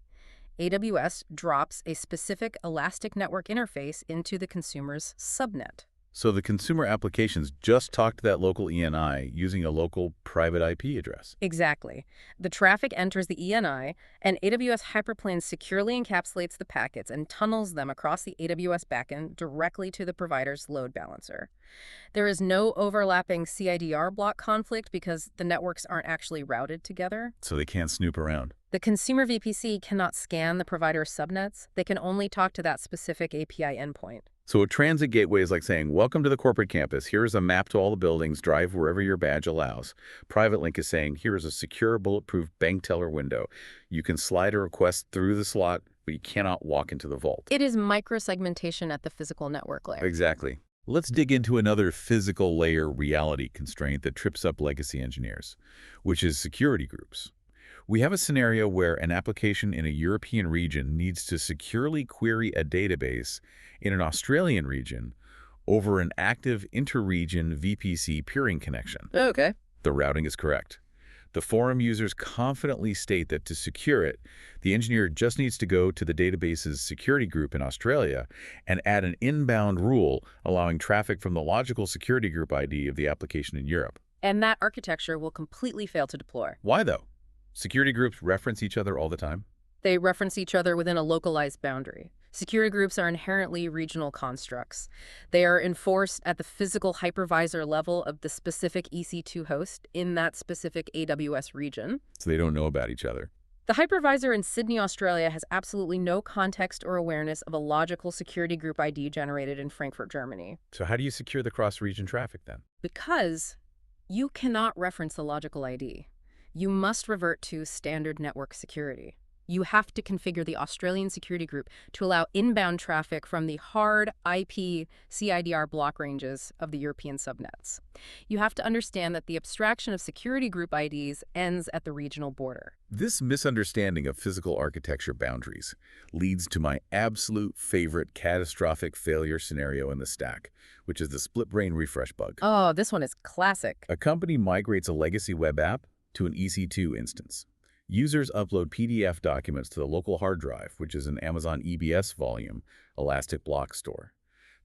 AWS drops a specific elastic network interface into the consumer's subnet. So the consumer applications just talk to that local ENI using a local private IP address. Exactly. The traffic enters the ENI, and AWS Hyperplane securely encapsulates the packets and tunnels them across the AWS backend directly to the provider's load balancer. There is no overlapping CIDR block conflict because the networks aren't actually routed together. So they can't snoop around. The consumer VPC cannot scan the provider's subnets. They can only talk to that specific API endpoint. So a transit gateway is like saying, welcome to the corporate campus. Here is a map to all the buildings. Drive wherever your badge allows. Private Link is saying, here is a secure, bulletproof bank teller window. You can slide a request through the slot, but you cannot walk into the vault. It is microsegmentation at the physical network layer. Exactly. Let's dig into another physical layer reality constraint that trips up legacy engineers, which is security groups. We have a scenario where an application in a European region needs to securely query a database in an Australian region over an active inter-region VPC peering connection. Okay. The routing is correct. The forum users confidently state that to secure it, the engineer just needs to go to the database's security group in Australia and add an inbound rule allowing traffic from the logical security group ID of the application in Europe. And that architecture will completely fail to deploy. Why, though? Security groups reference each other all the time. They reference each other within a localized boundary. Security groups are inherently regional constructs. They are enforced at the physical hypervisor level of the specific EC2 host in that specific AWS region. So they don't know about each other. The hypervisor in Sydney, Australia has absolutely no context or awareness of a logical security group ID generated in Frankfurt, Germany. So how do you secure the cross-region traffic then? Because you cannot reference the logical ID. You must revert to standard network security. You have to configure the Australian security group to allow inbound traffic from the hard IP CIDR block ranges of the European subnets. You have to understand that the abstraction of security group IDs ends at the regional border. This misunderstanding of physical architecture boundaries leads to my absolute favorite catastrophic failure scenario in the stack, which is the split brain refresh bug. Oh, this one is classic. A company migrates a legacy web app to an EC2 instance. Users upload PDF documents to the local hard drive, which is an Amazon EBS volume, elastic block store.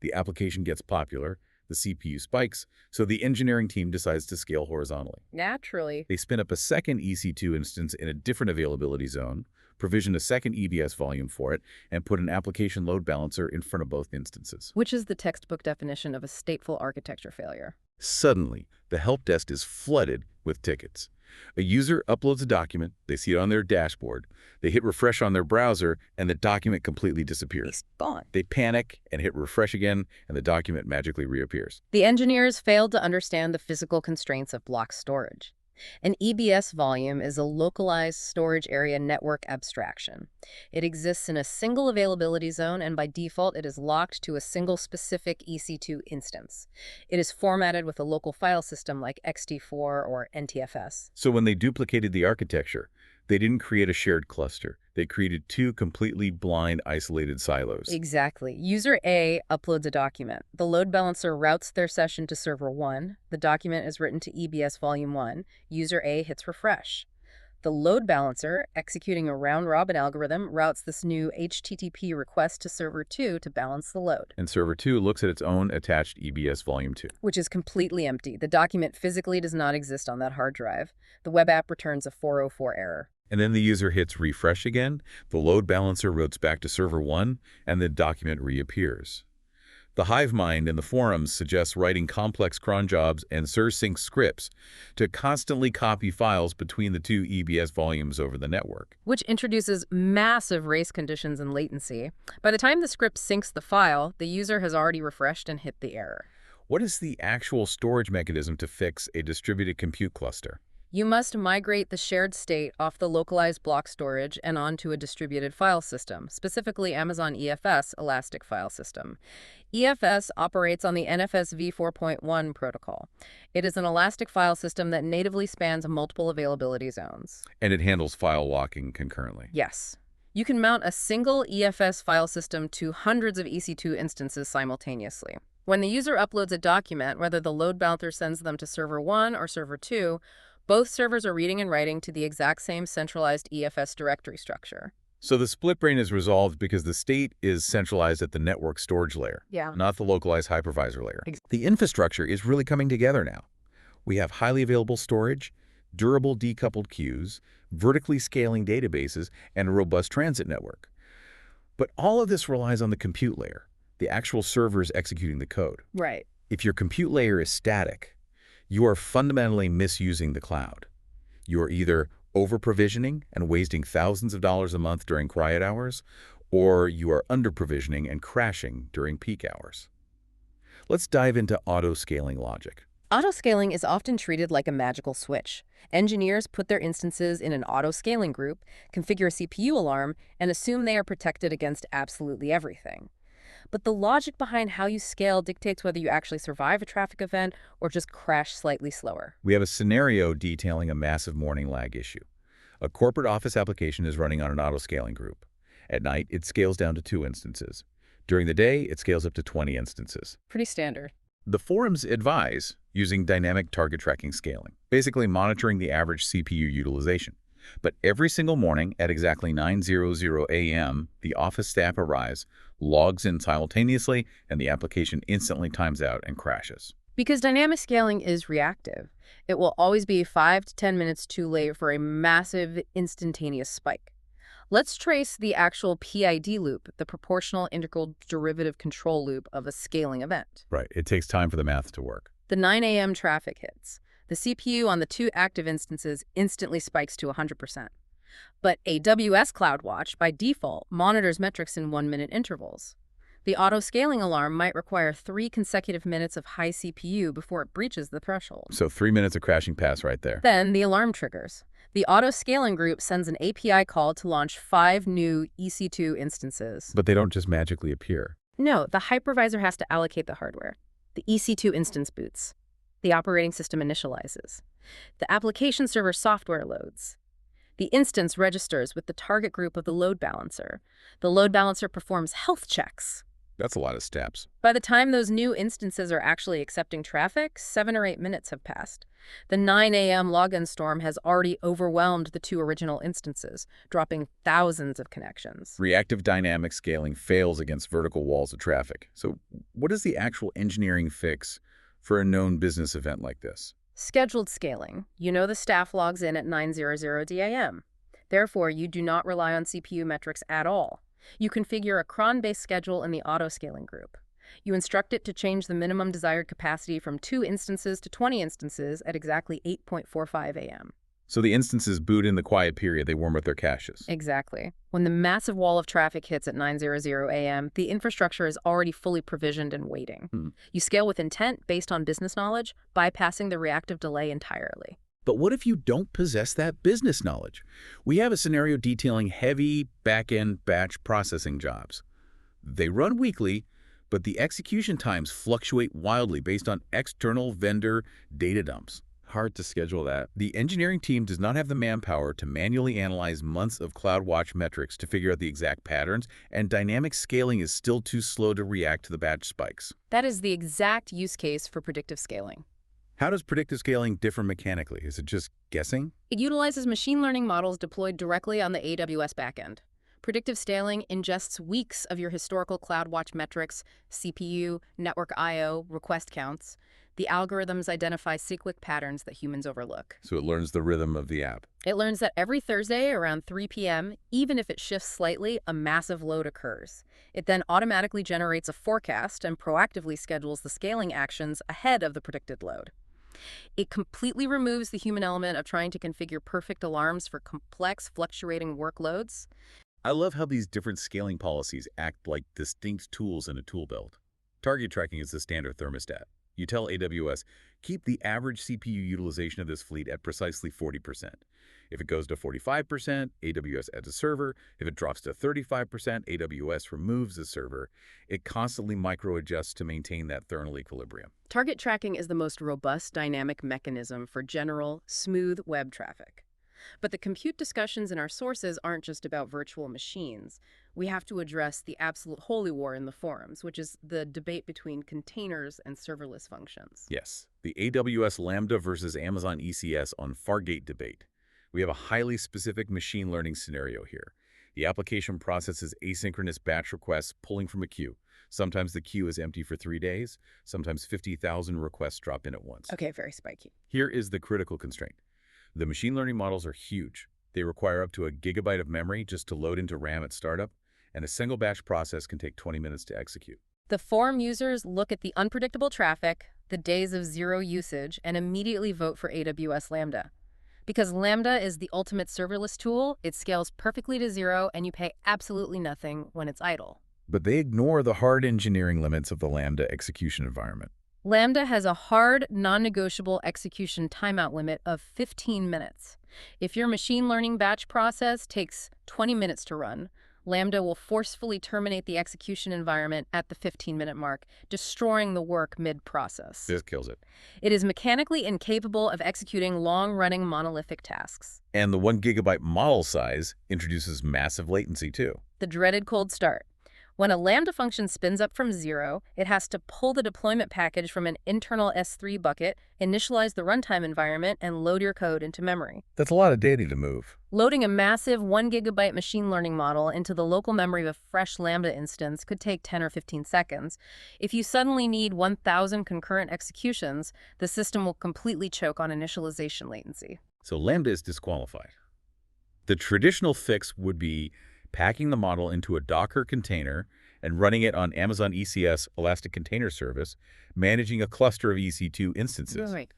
The application gets popular, The CPU spikes, so the engineering team decides to scale horizontally. Naturally. They spin up a second EC2 instance in a different availability zone, provision a second EBS volume for it, and put an application load balancer in front of both instances. Which is the textbook definition of a stateful architecture failure. Suddenly, the help desk is flooded with tickets. A user uploads a document, they see it on their dashboard, they hit refresh on their browser, and the document completely disappears. It's gone. They panic and hit refresh again, and the document magically reappears. The engineers failed to understand the physical constraints of block storage. An EBS volume is a localized storage area network abstraction. It exists in a single availability zone, and by default, it is locked to a single specific EC2 instance. It is formatted with a local file system like ext4 or NTFS. So when they duplicated the architecture, they didn't create a shared cluster. They created two completely blind, isolated silos. Exactly. User A uploads a document. The load balancer routes their session to server 1. The document is written to EBS volume 1. User A hits refresh. The load balancer, executing a round-robin algorithm, routes this new HTTP request to server 2 to balance the load. And server 2 looks at its own attached EBS volume 2. Which is completely empty. The document physically does not exist on that hard drive. The web app returns a 404 error. And then the user hits refresh again, the load balancer routes back to server 1, and the document reappears. The hive mind in the forums suggests writing complex cron jobs and syrsync scripts to constantly copy files between the two EBS volumes over the network. Which introduces massive race conditions and latency. By the time the script syncs the file, the user has already refreshed and hit the error. What is the actual storage mechanism to fix a distributed compute cluster? You must migrate the shared state off the localized block storage and onto a distributed file system, specifically Amazon EFS Elastic File System. EFS operates on the NFS v4.1 protocol. It is an elastic file system that natively spans multiple availability zones. And it handles file locking concurrently. Yes. You can mount a single EFS file system to hundreds of EC2 instances simultaneously. When the user uploads a document, whether the load balancer sends them to server 1 or server 2, both servers are reading and writing to the exact same centralized EFS directory structure. So the split brain is resolved because the state is centralized at the network storage layer, not the localized hypervisor layer. The infrastructure is really coming together now. We have highly available storage, durable decoupled queues, vertically scaling databases, and a robust transit network. But all of this relies on the compute layer, the actual servers executing the code. Right. If your compute layer is static, you are fundamentally misusing the cloud. You are either over-provisioning and wasting thousands of dollars a month during quiet hours, or you are under-provisioning and crashing during peak hours. Let's dive into auto-scaling logic. Auto-scaling is often treated like a magical switch. Engineers put their instances in an auto-scaling group, configure a CPU alarm, and assume they are protected against absolutely everything. But the logic behind how you scale dictates whether you actually survive a traffic event or just crash slightly slower. We have a scenario detailing a massive morning lag issue. A corporate office application is running on an auto-scaling group. At night, it scales down to 2 instances. During the day, it scales up to 20 instances. Pretty standard. The forums advise using dynamic target tracking scaling, basically monitoring the average CPU utilization. But every single morning at exactly 9:00 a.m., the office staff arrives, logs in simultaneously, and the application instantly times out and crashes. Because dynamic scaling is reactive, it will always be 5 to 10 minutes too late for a massive instantaneous spike. Let's trace the actual PID loop, the proportional integral derivative control loop of a scaling event. Right. It takes time for the math to work. The 9 a.m. traffic hits. The CPU on the 2 active instances instantly spikes to 100%. But AWS CloudWatch, by default, monitors metrics in 1-minute intervals. The auto-scaling alarm might require 3 consecutive minutes of high CPU before it breaches the threshold. So 3 minutes of crashing pass right there. Then the alarm triggers. The auto-scaling group sends an API call to launch 5 new EC2 instances. But they don't just magically appear. No, the hypervisor has to allocate the hardware. The EC2 instance boots. The operating system initializes. The application server software loads. The instance registers with the target group of the load balancer. The load balancer performs health checks. That's a lot of steps. By the time those new instances are actually accepting traffic, 7 or 8 minutes have passed. The 9 a.m. login storm has already overwhelmed the 2 original instances, dropping thousands of connections. Reactive dynamic scaling fails against vertical walls of traffic. So what is the actual engineering fix for a known business event like this? Scheduled scaling. You know the staff logs in at 9:00 a.m. Therefore, you do not rely on CPU metrics at all. You configure a cron-based schedule in the auto-scaling group. You instruct it to change the minimum desired capacity from 2 instances to 20 instances at exactly 8:45 a.m. So the instances boot in the quiet period, they warm up their caches. Exactly. When the massive wall of traffic hits at 9:00 a.m., the infrastructure is already fully provisioned and waiting. You scale with intent based on business knowledge, bypassing the reactive delay entirely. But what if you don't possess that business knowledge? We have a scenario detailing heavy back-end batch processing jobs. They run weekly, but the execution times fluctuate wildly based on external vendor data dumps. Hard to schedule that. The engineering team does not have the manpower to manually analyze months of CloudWatch metrics to figure out the exact patterns, and dynamic scaling is still too slow to react to the batch spikes. That is the exact use case for predictive scaling. How does predictive scaling differ mechanically? Is it just guessing? It utilizes machine learning models deployed directly on the AWS backend. Predictive scaling ingests weeks of your historical CloudWatch metrics, CPU, network I/O, request counts. The algorithms identify cyclic patterns that humans overlook. So it learns the rhythm of the app. It learns that every Thursday around 3 p.m., even if it shifts slightly, a massive load occurs. It then automatically generates a forecast and proactively schedules the scaling actions ahead of the predicted load. It completely removes the human element of trying to configure perfect alarms for complex, fluctuating workloads. I love how these different scaling policies act like distinct tools in a tool belt. Target tracking is the standard thermostat. You tell AWS, keep the average CPU utilization of this fleet at precisely 40%. If it goes to 45%, AWS adds a server. If it drops to 35%, AWS removes the server. It constantly micro-adjusts to maintain that thermal equilibrium. Target tracking is the most robust dynamic mechanism for general, smooth web traffic. But the compute discussions in our sources aren't just about virtual machines. We have to address the absolute holy war in the forums, which is the debate between containers and serverless functions. Yes, the AWS Lambda versus Amazon ECS on Fargate debate. We have a highly specific machine learning scenario here. The application processes asynchronous batch requests pulling from a queue. Sometimes the queue is empty for 3 days. Sometimes 50,000 requests drop in at once. Okay, very spiky. Here is the critical constraint. The machine learning models are huge. They require up to 1 gigabyte of memory just to load into RAM at startup, and a single batch process can take 20 minutes to execute. The forum users look at the unpredictable traffic, the days of zero usage, and immediately vote for AWS Lambda. Because Lambda is the ultimate serverless tool, it scales perfectly to 0, and you pay absolutely nothing when it's idle. But they ignore the hard engineering limits of the Lambda execution environment. Lambda has a hard, non-negotiable execution timeout limit of 15 minutes. If your machine learning batch process takes 20 minutes to run, Lambda will forcefully terminate the execution environment at the 15-minute mark, destroying the work mid-process. This kills it. It is mechanically incapable of executing long-running monolithic tasks. And the 1 gigabyte model size introduces massive latency too. The dreaded cold start. When a Lambda function spins up from 0, it has to pull the deployment package from an internal S3 bucket, initialize the runtime environment, and load your code into memory. That's a lot of data to move. Loading a massive 1 gigabyte machine learning model into the local memory of a fresh Lambda instance could take 10 or 15 seconds. If you suddenly need 1,000 concurrent executions, the system will completely choke on initialization latency. So Lambda is disqualified. The traditional fix would be packing the model into a Docker container and running it on Amazon ECS Elastic Container Service, managing a cluster of EC2 instances. Right.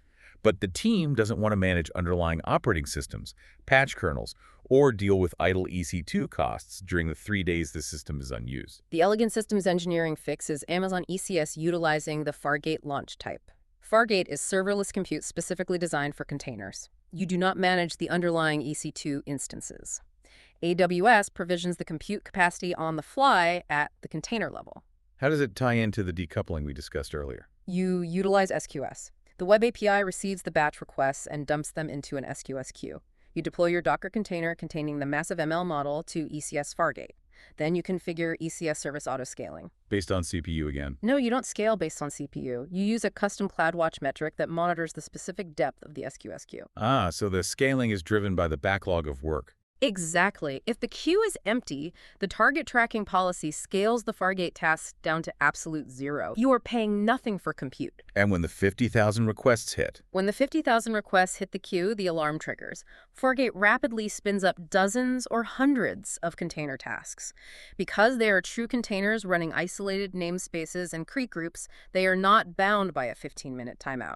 But the team doesn't want to manage underlying operating systems, patch kernels, or deal with idle EC2 costs during the 3 days the system is unused. The elegant systems engineering fix is Amazon ECS utilizing the Fargate launch type. Fargate is serverless compute specifically designed for containers. You do not manage the underlying EC2 instances. AWS provisions the compute capacity on the fly at the container level. How does it tie into the decoupling we discussed earlier? You utilize SQS. The web API receives the batch requests and dumps them into an SQS queue. You deploy your Docker container containing the massive ML model to ECS Fargate. Then you configure ECS service auto-scaling. Based on CPU again. No, you don't scale based on CPU. You use a custom CloudWatch metric that monitors the specific depth of the SQS queue. Ah, so the scaling is driven by the backlog of work. Exactly. If the queue is empty, the target tracking policy scales the Fargate tasks down to absolute zero. You are paying nothing for compute. And when the 50,000 requests hit, When the 50,000 requests hit the queue, the alarm triggers. Fargate rapidly spins up dozens or hundreds of container tasks. Because they are true containers running isolated namespaces and creek groups, they are not bound by a 15-minute timeout.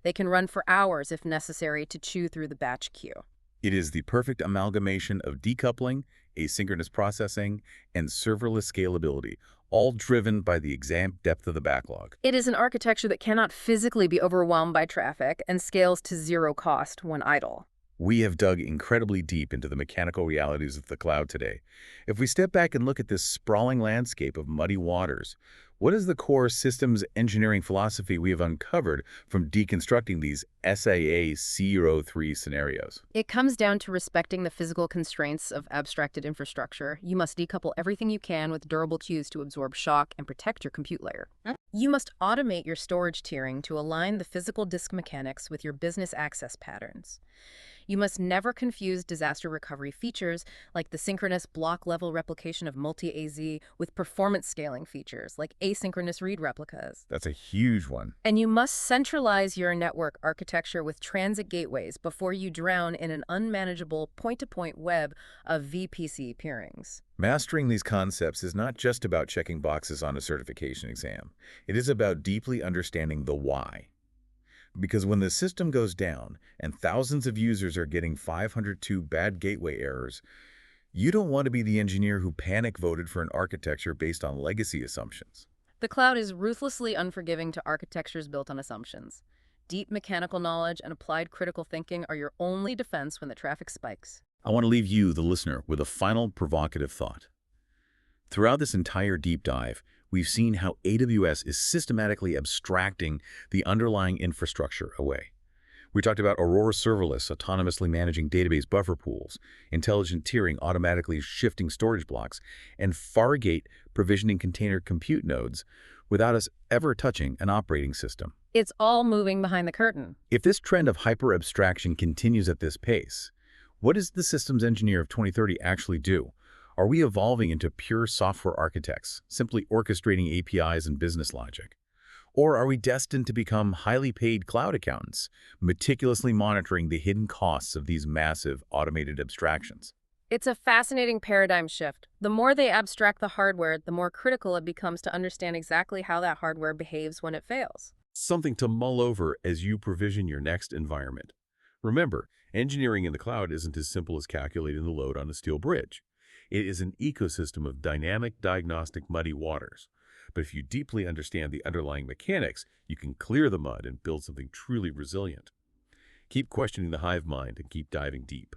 They can run for hours if necessary to chew through the batch queue. it is the perfect amalgamation of decoupling, asynchronous processing, and serverless scalability, all driven by the exact depth of the backlog. It is an architecture that cannot physically be overwhelmed by traffic and scales to zero cost when idle. We have dug incredibly deep into the mechanical realities of the cloud today. If we step back and look at this sprawling landscape of muddy waters, what is the core systems engineering philosophy we have uncovered from deconstructing these SAA-C03 scenarios? It comes down to respecting the physical constraints of abstracted infrastructure. You must decouple everything you can with durable queues to absorb shock and protect your compute layer. You must automate your storage tiering to align the physical disk mechanics with your business access patterns. You must never confuse disaster recovery features like the synchronous block-level replication of multi-AZ with performance scaling features like asynchronous read replicas. That's a huge one. And you must centralize your network architecture with transit gateways before you drown in an unmanageable point-to-point web of VPC peerings. Mastering these concepts is not just about checking boxes on a certification exam. It is about deeply understanding the why. Because when the system goes down and thousands of users are getting 502 bad gateway errors, you don't want to be the engineer who panic voted for an architecture based on legacy assumptions. The cloud is ruthlessly unforgiving to architectures built on assumptions. Deep mechanical knowledge and applied critical thinking are your only defense when the traffic spikes. I want to leave you, the listener, with a final provocative thought. Throughout this entire deep dive, we've seen how AWS is systematically abstracting the underlying infrastructure away. We talked about Aurora Serverless autonomously managing database buffer pools, intelligent tiering automatically shifting storage blocks, and Fargate provisioning container compute nodes without us ever touching an operating system. It's all moving behind the curtain. If this trend of hyper-abstraction continues at this pace, what does the systems engineer of 2030 actually do? Are we evolving into pure software architects, simply orchestrating APIs and business logic? Or are we destined to become highly paid cloud accountants, meticulously monitoring the hidden costs of these massive automated abstractions? It's a fascinating paradigm shift. The more they abstract the hardware, the more critical it becomes to understand exactly how that hardware behaves when it fails. Something to mull over as you provision your next environment. Remember, engineering in the cloud isn't as simple as calculating the load on a steel bridge. It is an ecosystem of dynamic, diagnostic, muddy waters. But if you deeply understand the underlying mechanics, you can clear the mud and build something truly resilient. Keep questioning the hive mind and keep diving deep.